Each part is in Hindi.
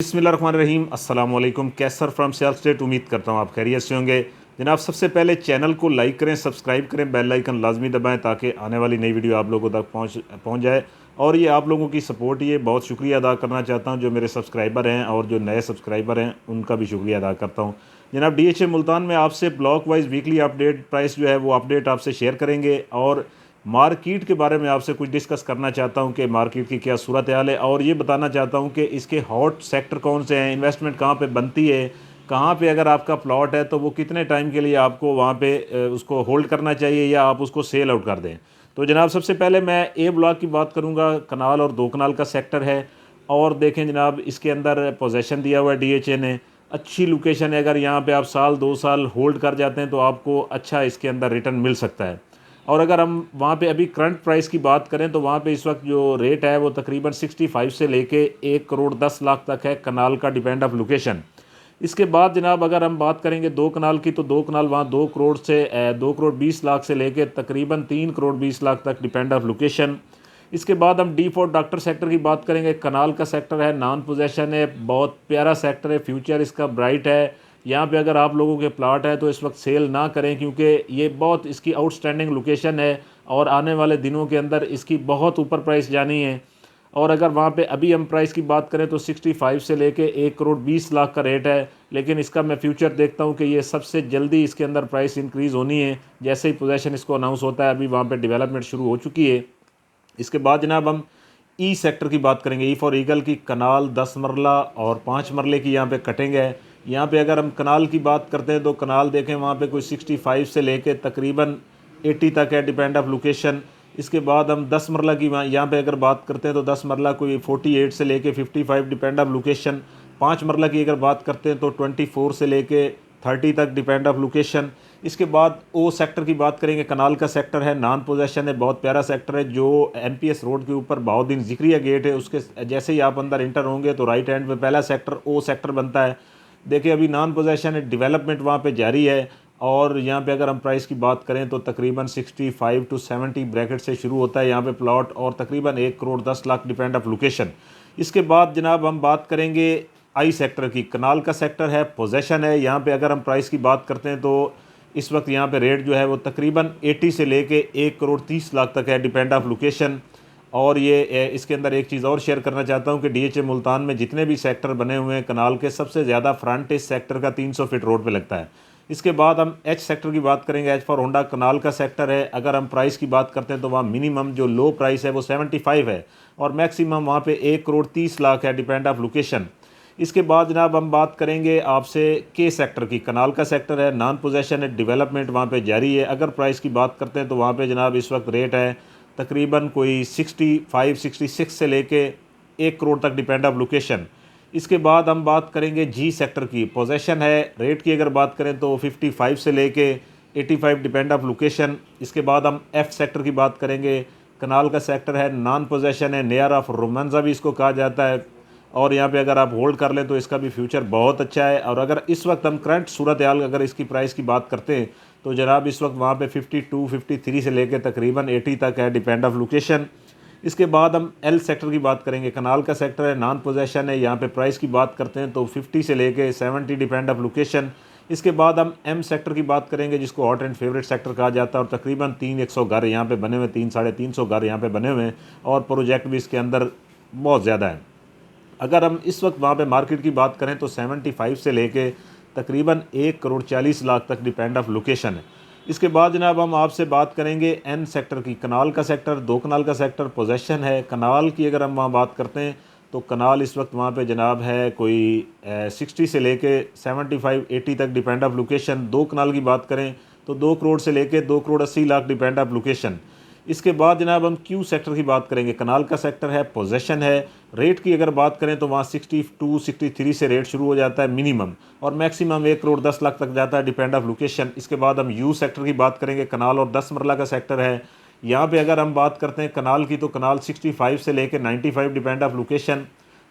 बिस्मिल्लाहिर्रहमानिर्रहीम। अस्सलाम वालेकुम। कैसर फ्रॉम सेल्फ स्टेट। उम्मीद करता हूँ आप खैरियत से होंगे। जनाब, सबसे पहले चैनल को लाइक करें, सब्सक्राइब करें, बेल आइकन लाजमी दबाएं ताकि आने वाली नई वीडियो आप लोगों तक पहुँच जाए। और ये आप लोगों की सपोर्ट, ये बहुत शुक्रिया अदा करना चाहता हूँ। जो मेरे सब्सक्राइबर हैं और जो नए सब्सक्राइबर हैं उनका भी शुक्रिया अदा करता हूँ। जनाब, DHA मुल्तान में आपसे block wise weekly update price जो है वो अपडेट आपसे शेयर करेंगे और मार्केट के बारे में आपसे कुछ डिस्कस करना चाहता हूं कि मार्केट की क्या सूरत हाल है, और ये बताना चाहता हूं कि इसके हॉट सेक्टर कौन से हैं, इन्वेस्टमेंट कहां पे बनती है, कहां पे अगर आपका प्लॉट है तो वो कितने टाइम के लिए आपको वहां पे उसको होल्ड करना चाहिए या आप उसको सेल आउट कर दें। तो जनाब, सबसे पहले मैं ए ब्लॉक की बात करूँगा। कनाल और 2 कनाल का सेक्टर है। और देखें जनाब, इसके अंदर पोजेसन दिया हुआ है DHA ने। अच्छी लोकेशन है। अगर यहाँ पे आप साल 2 साल होल्ड कर जाते हैं तो आपको अच्छा इसके अंदर रिटर्न मिल सकता है। और अगर हम वहाँ पे अभी करंट प्राइस की बात करें तो वहाँ पे इस वक्त जो रेट है वो तकरीबन 65 से लेके 1 करोड़ 10 लाख तक है, कनाल का डिपेंड ऑफ लोकेशन। इसके बाद जनाब अगर हम बात करेंगे 2 कनाल की, तो 2 कनाल वहाँ 2 करोड़ 20 लाख से लेके तकरीबन 3 करोड़ 20 लाख तक डिपेंड ऑफ लोकेशन। इसके बाद हम D4 डॉक्टर सेक्टर की बात करेंगे। कनाल का सेक्टर है, नॉन पोजेशन है, बहुत प्यारा सेक्टर है, फ्यूचर इसका ब्राइट है। यहाँ पे अगर आप लोगों के प्लाट है तो इस वक्त सेल ना करें, क्योंकि ये बहुत इसकी आउटस्टैंडिंग लोकेशन है और आने वाले दिनों के अंदर इसकी बहुत ऊपर प्राइस जानी है। और अगर वहाँ पे अभी हम प्राइस की बात करें तो 65 से लेके 1 करोड़ 20 लाख का रेट है, लेकिन इसका मैं फ्यूचर देखता हूँ कि ये सबसे जल्दी इसके अंदर प्राइस इंक्रीज़ होनी है जैसे ही पोजेसन इसको अनाउंस होता है। अभी वहाँ पे डेवलपमेंट शुरू हो चुकी है। इसके बाद जनाब हम ई सेक्टर की बात करेंगे। ई फॉर ईगल की कनाल 10 मरला और 5 मरले की यहाँ पे कटिंग है। यहाँ पे अगर हम कनाल की बात करते हैं तो कनाल देखें वहाँ पे कोई 65 से लेके तकरीबन 80 तक है, डिपेंड ऑफ लोकेशन। इसके बाद हम 10 मरला की यहाँ पे अगर बात करते हैं तो 10 मरला कोई 48 से लेके 55 डिपेंड ऑफ लोकेशन। 5 मरला की अगर बात करते हैं तो 24 से लेके 30 तक डिपेंड ऑफ लोकेशन। इसके बाद ओ सेक्टर की बात करेंगे। कनाल का सेक्टर है, नॉन पोजेशन है, बहुत प्यारा सेक्टर है जो NPS रोड के ऊपर बहाउद्दीन ज़िक्रिया गेट है, उसके जैसे ही आप अंदर इंटर होंगे तो राइट हैंड पे पहला सेक्टर ओ सेक्टर बनता है। देखिए अभी नॉन पोजेशन है, डिवेलपमेंट वहाँ पे जारी है। और यहाँ पे अगर हम प्राइस की बात करें तो तकरीबन 65 to 70 ब्रैकेट से शुरू होता है यहाँ पे प्लॉट, और तकरीबन 1 crore 10 lakh depend of location. इसके बाद जनाब हम बात करेंगे आई सेक्टर की। कनाल का सेक्टर है, पोजेसन है। यहाँ पे अगर हम प्राइस की बात करते हैं तो इस वक्त यहाँ पे रेट जो है वो तकरीबन 80 से लेके 1 करोड़ 30 लाख तक है, डिपेंड ऑफ लोकेशन। और ये इसके अंदर एक चीज़ और शेयर करना चाहता हूँ कि DHA मुल्तान में जितने भी सेक्टर बने हुए हैं कनाल के, सबसे ज़्यादा फ्रंट इस सेक्टर का 300 फीट रोड पे लगता है। इसके बाद हम एच सेक्टर की बात करेंगे। एच फॉर होंडा कनाल का सेक्टर है। अगर हम प्राइस की बात करते हैं तो वहाँ मिनिमम जो लो प्राइस है वो 75 है और मैक्सिमम वहाँ पे 1 करोड़ 30 लाख है, डिपेंड ऑफ लोकेशन। इसके बाद जनाब हम बात करेंगे आपसे के सेक्टर की। कनाल का सेक्टर है, नॉन पोजेशन है, डेवलपमेंट वहाँ पे जारी है। अगर प्राइस की बात करते हैं तो वहाँ पे जनाब इस वक्त रेट है तकरीबन कोई 65-66 से लेके 1 करोड़ तक, डिपेंड ऑफ लोकेशन। इसके बाद हम बात करेंगे जी सेक्टर की। पोजेसन है, रेट की अगर बात करें तो 55 से लेके 85 डिपेंड ऑफ लोकेशन। इसके बाद हम एफ सेक्टर की बात करेंगे। कनाल का सेक्टर है, नॉन पोजेशन है, नियर ऑफ रोमांजा भी इसको कहा जाता है। और यहाँ पे अगर आप होल्ड कर लें तो इसका भी फ्यूचर बहुत अच्छा है। और अगर इस वक्त हम करंट सूरत हाल अगर इसकी प्राइस की बात करते हैं तो जनाब इस वक्त वहाँ पे 52-53 से लेकर तकरीबन 80 तक है, डिपेंड ऑफ लोकेशन। इसके बाद हम एल सेक्टर की बात करेंगे। कनाल का सेक्टर है, नॉन पोजेशन है। यहाँ पे प्राइस की बात करते हैं तो 50 से लेके 70 डिपेंड ऑफ लोकेशन। इसके बाद हम एम सेक्टर की बात करेंगे जिसको हॉट एंड फेवरेट सेक्टर कहा जाता है, और तकरीबन 300 घर यहाँ पे बने हुए, 300-350 घर यहाँ पे बने हुए हैं और प्रोजेक्ट भी इसके अंदर बहुत ज़्यादा है। अगर हम इस वक्त वहाँ पे मार्केट की बात करें तो 75 से लेके तकरीबन 1 करोड़ 40 लाख तक, डिपेंड ऑफ लोकेशन है। इसके बाद जनाब हम आपसे बात करेंगे एन सेक्टर की। कनाल का सेक्टर, 2 कनाल का सेक्टर पोजेसन है। कनाल की अगर हम वहाँ बात करते हैं तो कनाल इस वक्त वहाँ पे जनाब है कोई 60 से लेके 75-80 तक, डिपेंड ऑफ लोकेशन। 2 कनाल की बात करें तो 2 करोड़ से लेके 2 crore 80 lakh, depend of location. इसके बाद जनाब हम क्यू सेक्टर की बात करेंगे। कनाल का सेक्टर है, पोजेसन है। रेट की अगर बात करें तो वहाँ 62-63 से रेट शुरू हो जाता है मिनिमम, और मैक्सिमम 1 करोड़ 10 लाख तक जाता है, डिपेंड ऑफ लोकेशन। इसके बाद हम यू सेक्टर की बात करेंगे। कनाल और 10 मरला का सेक्टर है। यहाँ पे अगर हम बात करते हैं कनाल की तो कनाल 65 से लेकर 95, डिपेंड ऑफ लोकेशन।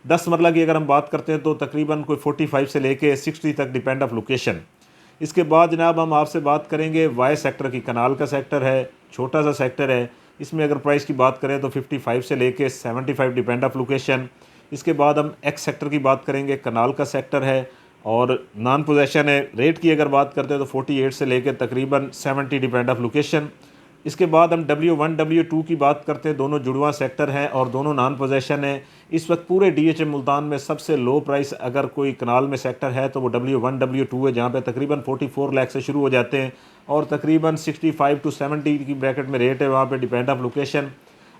10 मरला की अगर हम बात करते हैं तो तकरीबन कोई 45 से लेके 60 तक, डिपेंड ऑफ लोकेशन। इसके बाद जनाब हम आपसे बात करेंगे वाई सेक्टर की। कनाल का सेक्टर है, छोटा सा सेक्टर है। इसमें अगर प्राइस की बात करें तो 55 से लेके 75, डिपेंड ऑफ लोकेशन। इसके बाद हम एक्स सेक्टर की बात करेंगे, कनाल का सेक्टर है और नॉन पोजेशन है। रेट की अगर बात करते हैं तो 48 से लेकर तकरीबन 70 डिपेंड ऑफ लोकेशन। इसके बाद हम W1 W2 की बात करते हैं, दोनों जुड़वा सेक्टर हैं और दोनों नॉन पोजेशन है। इस वक्त पूरे DHA मुल्तान में सबसे लो प्राइस अगर कोई कनाल में सेक्टर है तो वो W1 W2 है, जहाँ पे तकरीबन 44 लाख से शुरू हो जाते हैं और तकरीबन 65 टू 70 की ब्रैकेट में रेट है वहाँ पे, डिपेंड ऑफ लोकेशन।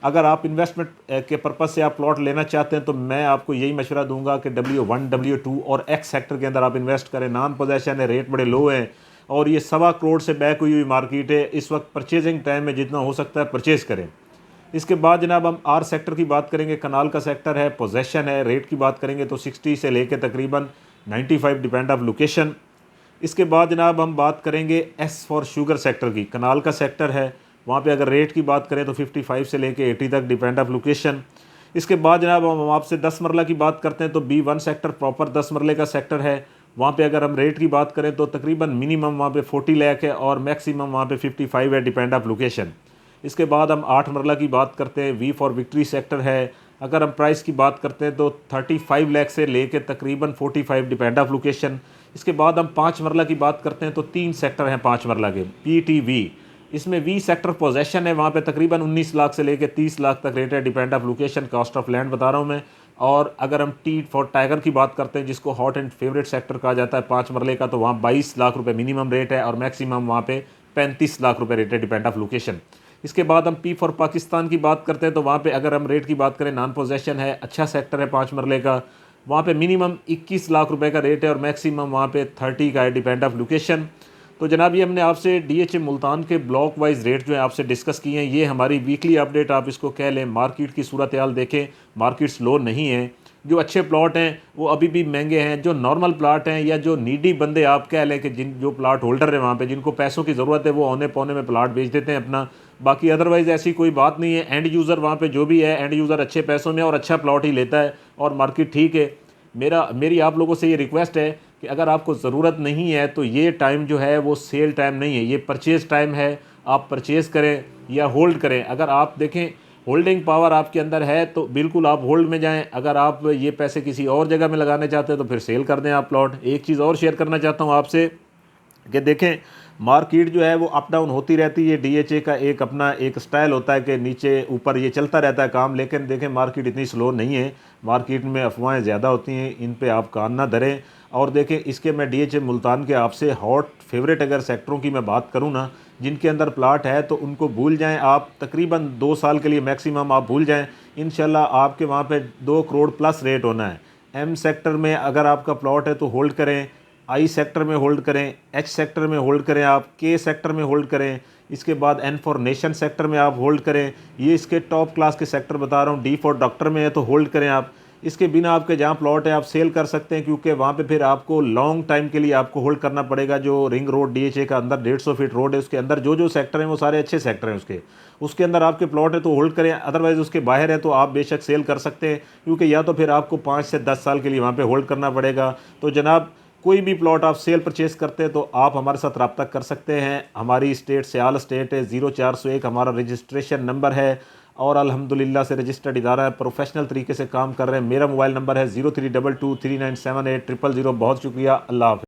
अगर आप इन्वेस्टमेंट के पर्पज़ से आप प्लॉट लेना चाहते हैं तो मैं आपको यही मशवरा दूंगा कि W1 W2 और एक्स सेक्टर के अंदर आप इन्वेस्ट करें। नॉन पोजेशन है, रेट बड़े लो हैं और ये 1.25 करोड़ से बैक हुई मार्केट है। इस वक्त परचेजिंग टाइम में जितना हो सकता है परचेज़ करें। इसके बाद जनाब हम आर सेक्टर की बात करेंगे, कनाल का सेक्टर है, पोजेशन है। रेट की बात करेंगे तो 60 से लेकर तकरीबन 95 डिपेंड ऑफ लोकेशन। इसके बाद जनाब हम बात करेंगे एस फॉर शुगर सेक्टर की, कनाल का सेक्टर है, वहाँ पे अगर रेट की बात करें तो 55 से लेके 80 तक डिपेंड ऑफ लोकेशन। इसके बाद जनाब हम आपसे 10 मरला की बात करते हैं तो B1 सेक्टर प्रॉपर 10 मरले का सेक्टर है। वहाँ पे अगर हम रेट की बात करें तो तकरीबन मिनिमम वहाँ पे 40 लाख है और मैक्सिमम वहाँ पे 55 है, डिपेंड ऑफ लोकेशन। इसके बाद हम 8 मरला की बात करते हैं, V फॉर विक्ट्री सेक्टर है। अगर हम प्राइस की बात करते हैं तो 35 लाख से लेके तकरीबन 45 डिपेंड ऑफ लोकेशन। इसके बाद हम 5 मरला की बात करते हैं तो 3 सेक्टर हैं 5 मरला के, PTV। इसमें V सेक्टर पोजेशन है, वहाँ पे तकरीबन 19 लाख से लेकर 30 लाख तक रेट है, depend of location, cost of land बता रहा हूँ मैं। और अगर हम T फॉर टाइगर की बात करते हैं, जिसको हॉट एंड फेवरेट सेक्टर कहा जाता है 5 मरले का, तो वहाँ 22 लाख रुपए मिनिमम रेट है और मैक्सिमम वहाँ पे 35 लाख रुपए रेट है, डिपेंड ऑफ लोकेशन। इसके बाद हम P फॉर पाकिस्तान की बात करते हैं तो वहाँ पे अगर हम रेट की बात करें, नॉन पोजेशन है, अच्छा सेक्टर है 5 मरले का, वहाँ पे मिनिमम 21 लाख रुपए का रेट है और मैक्सिमम वहाँ पे 30 का है, डिपेंड ऑफ लोकेशन। तो जनाब ये हमने आपसे DHA मुल्तान के ब्लॉक वाइज रेट जो है आपसे डिस्कस किए हैं। ये हमारी वीकली अपडेट आप इसको कह लें। मार्केट की सूरत हाल देखें, मार्केट स्लो नहीं है। जो अच्छे प्लॉट हैं वो अभी भी महंगे हैं, जो नॉर्मल प्लाट हैं या जो नीडी बंदे आप कह लें कि जो प्लाट होल्डर है वहाँ पे, जिनको पैसों की ज़रूरत है, वो औने पौने में प्लाट बेच देते हैं अपना। बाकी अदरवाइज़ ऐसी कोई बात नहीं है। एंड यूज़र वहाँ पे जो भी है, एंड यूज़र अच्छे पैसों में और अच्छा प्लॉट ही लेता है और मार्केट ठीक है। मेरी आप लोगों से ये रिक्वेस्ट है कि अगर आपको ज़रूरत नहीं है तो ये टाइम जो है वो सेल टाइम नहीं है, ये परचेज़ टाइम है। आप परचेज़ करें या होल्ड करें। अगर आप देखें होल्डिंग पावर आपके अंदर है तो बिल्कुल आप होल्ड में जाएं। अगर आप ये पैसे किसी और जगह में लगाने चाहते हैं तो फिर सेल कर दें आप प्लॉट। एक चीज़ और शेयर करना चाहता हूँ आपसे कि देखें मार्केट जो है वो अप डाउन होती रहती है। DHA का एक अपना एक स्टाइल होता है कि नीचे ऊपर ये चलता रहता है काम, लेकिन देखें मार्केट इतनी स्लो नहीं है। मार्केट में अफवाहें ज़्यादा होती हैं, इन पे आप कान ना धरें। और देखें इसके मैं DHA मुल्तान के आपसे हॉट फेवरेट अगर सेक्टरों की मैं बात करूँ ना, जिनके अंदर प्लाट है तो उनको भूल जाएं आप, तकरीबन 2 साल के लिए मैक्सिमम आप भूल जाएं। इंशाल्लाह आपके वहाँ पे 2 करोड़ प्लस रेट होना है। M सेक्टर में अगर आपका प्लॉट है तो होल्ड करें, I सेक्टर में होल्ड करें, H सेक्टर में होल्ड करें, आप K सेक्टर में होल्ड करें। इसके बाद N फॉर नेशन सेक्टर में आप होल्ड करें। ये इसके टॉप क्लास के सेक्टर बता रहा हूँ। D फॉर डॉक्टर में है तो होल्ड करें आप। इसके बिना आपके जहाँ प्लॉट है आप सेल कर सकते हैं, क्योंकि वहाँ पे फिर आपको लॉन्ग टाइम के लिए आपको होल्ड करना पड़ेगा। जो रिंग रोड DHA का अंदर 150 फीट रोड है, उसके अंदर जो सेक्टर हैं वो सारे अच्छे सेक्टर हैं। उसके अंदर आपके प्लॉट है तो होल्ड करें, अदरवाइज़ उसके बाहर है तो आप बेशक सेल कर सकते हैं, क्योंकि या तो फिर आपको 5 से 10 साल के लिए वहाँ पर होल्ड करना पड़ेगा। तो जनाब कोई भी प्लॉट आप सेल परचेस करते हैं तो आप हमारे साथ रब्ता कर सकते हैं। हमारी स्टेट सियाल स्टेट है, 0401 हमारा रजिस्ट्रेशन नंबर है और अल्हम्दुलिल्लाह से रजिस्टर्ड इदारा है, प्रोफेशनल तरीके से काम कर रहे हैं। मेरा मोबाइल नंबर है 0322397800। बहुत शुक्रिया, अल्लाह हाफ़िज़।